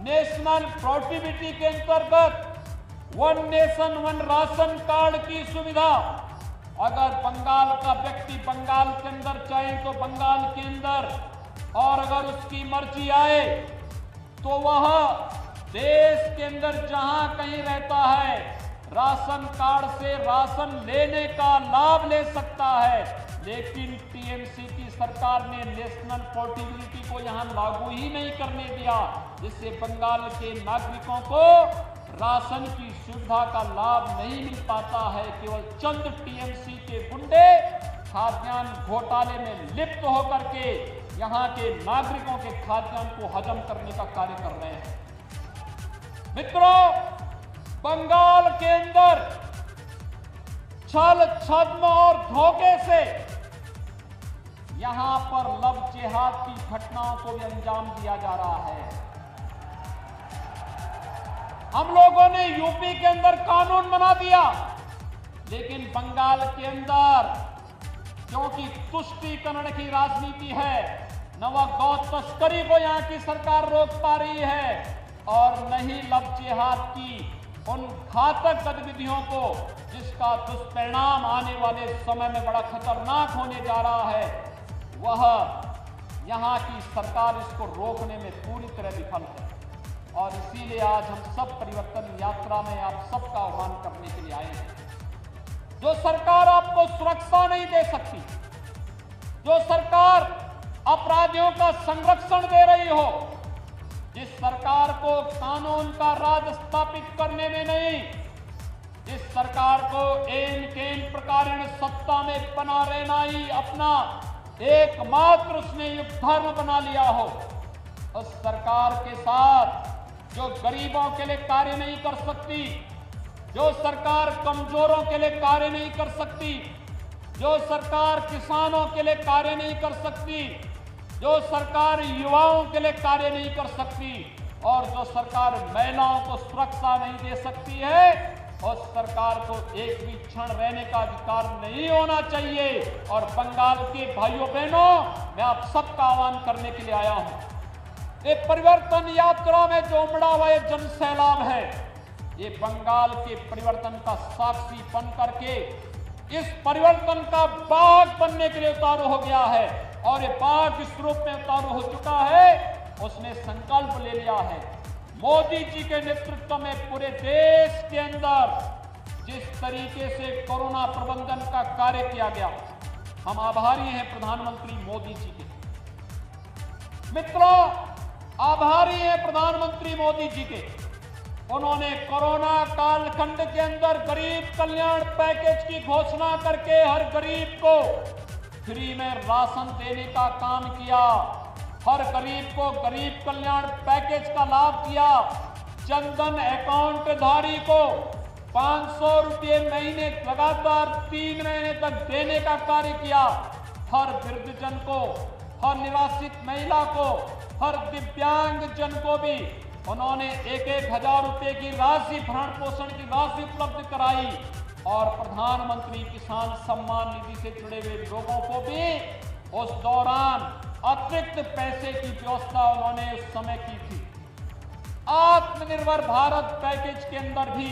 National portability के अंतर्गत one nation one ration card की सुविधा, अगर बंगाल का व्यक्ति बंगाल के अंदर चाहे तो बंगाल के अंदर, और अगर उसकी मर्जी आए तो वह देश के अंदर जहां कहीं रहता है राशन कार्ड से राशन लेने का लाभ ले सकता है। लेकिन टीएमसी की सरकार ने नेशनल पोर्टेबिलिटी को यहां लागू ही नहीं करने दिया, जिससे बंगाल के नागरिकों को राशन की सुविधा का लाभ नहीं मिल पाता है। केवल चंद टीएमसी के गुंडे खाद्यान्न घोटाले में लिप्त होकर के यहां के नागरिकों के खाद्यान्न को हजम करने का कार्य कर रहे हैं। मित्रों, बंगाल के अंदर छल छद्म और धोखे से यहां पर लव जिहाद की घटनाओं को भी अंजाम दिया जा रहा है। हम लोगों ने यूपी के अंदर कानून बना दिया, लेकिन बंगाल के अंदर क्योंकि तुष्टीकरण की राजनीति है, न वह गौ तस्करी को यहां की सरकार रोक पा रही है और न ही लव जिहाद की उन घातक गतिविधियों को जिसका दुष्परिणाम आने वाले समय में बड़ा खतरनाक होने जा रहा है, वह यहां की सरकार इसको रोकने में पूरी तरह विफल है। और इसीलिए आज हम सब परिवर्तन यात्रा में आप सबका आह्वान करने के लिए आए हैं। जो सरकार आपको सुरक्षा नहीं दे सकती, जो सरकार अपराधियों का संरक्षण दे रही हो, जिस सरकार को कानून का राज स्थापित करने में नहीं, जिस सरकार को एन केन प्रकारेण सत्ता में बना रहना ही अपना एकमात्र उसने युग धर्म बना लिया हो, उस सरकार के साथ जो गरीबों के लिए कार्य नहीं कर सकती, जो सरकार कमजोरों के लिए कार्य नहीं कर सकती, जो सरकार किसानों के लिए कार्य नहीं कर सकती, जो सरकार युवाओं के लिए कार्य नहीं कर सकती और जो सरकार महिलाओं को सुरक्षा नहीं दे सकती है, उस सरकार को एक भी क्षण रहने का अधिकार नहीं होना चाहिए। और बंगाल के भाइयों बहनों, मैं आप सबका आह्वान करने के लिए आया हूं। ये परिवर्तन यात्रा में जो उमड़ा हुआ ये जन सैलाब है, ये बंगाल के परिवर्तन का साक्षी बन करके इस परिवर्तन का बाग बनने के लिए उतारू हो गया है। और ये बाग इस रूप में उतारू हो चुका है, उसने संकल्प ले लिया है। मोदी जी के नेतृत्व में पूरे देश के अंदर जिस तरीके से कोरोना प्रबंधन का कार्य किया गया, हम आभारी हैं प्रधानमंत्री मोदी जी के। मित्रों, आभारी हैं प्रधानमंत्री मोदी जी के। उन्होंने कोरोना कालखंड के अंदर गरीब कल्याण पैकेज की घोषणा करके हर गरीब को फ्री में राशन देने का काम किया, हर गरीब को गरीब कल्याण पैकेज का लाभ दिया, जनधन अकाउंट धारी को 500 रुपये महीने लगातार 3 महीने तक देने का कार्य किया, हर वृद्धजन को, हर निराश्रित महिला को, हर दिव्यांग जन को भी उन्होंने 1,000 रुपये की राशि, भरण पोषण की राशि उपलब्ध कराई। और प्रधानमंत्री किसान सम्मान निधि से जुड़े हुए लोगों को भी उस दौरान अतिरिक्त पैसे की व्यवस्था उन्होंने उस समय की थी। आत्मनिर्भर भारत पैकेज के अंदर भी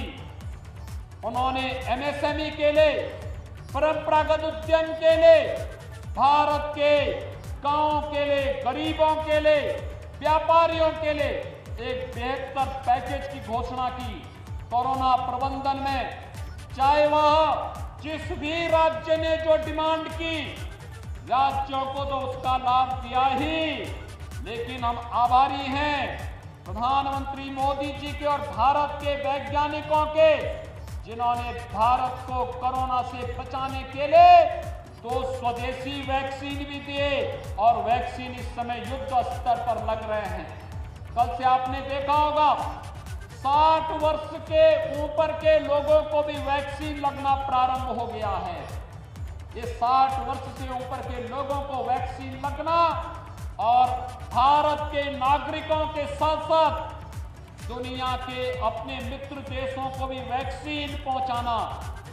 उन्होंने एमएसएमई के लिए, परंपरागत उद्यम के लिए, भारत के गांवों के लिए, गरीबों के लिए, व्यापारियों के लिए एक बेहतर पैकेज की घोषणा की। कोरोना प्रबंधन में चाहे वह जिस भी राज्य ने जो डिमांड की, राज्यों को तो उसका लाभ दिया ही, लेकिन हम आभारी हैं प्रधानमंत्री मोदी जी के और भारत के वैज्ञानिकों के, जिन्होंने भारत को कोरोना से बचाने के लिए 2 स्वदेशी वैक्सीन भी दिए और वैक्सीन इस समय युद्ध स्तर पर लग रहे हैं। कल से आपने देखा होगा 60 वर्ष के ऊपर के लोगों को भी वैक्सीन लगना प्रारंभ हो गया है। ये 60 वर्ष से ऊपर के लोगों को वैक्सीन लगना और भारत के नागरिकों के साथ साथ दुनिया के अपने मित्र देशों को भी वैक्सीन पहुंचाना,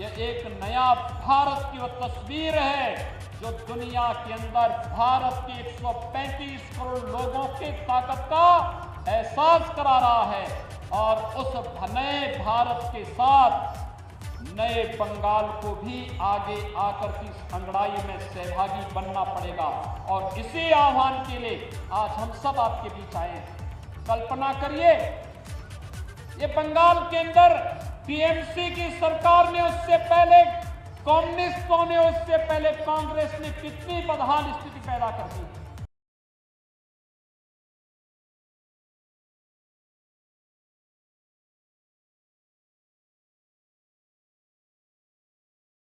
यह एक नया भारत की वह तस्वीर है जो दुनिया के अंदर भारत के 135 करोड़ लोगों की ताकत का एहसास करा रहा है और उस नए भारत के साथ नए बंगाल को भी आगे आकर की अंगड़ाई में सहभागी बनना पड़ेगा। और इसी आह्वान के लिए आज हम सब आपके बीच आए हैं। कल्पना करिए, ये बंगाल के अंदर टीएमसी की सरकार ने, उससे पहले कम्युनिस्टों ने, उससे पहले कांग्रेस ने कितनी बदहाल स्थिति पैदा कर दी।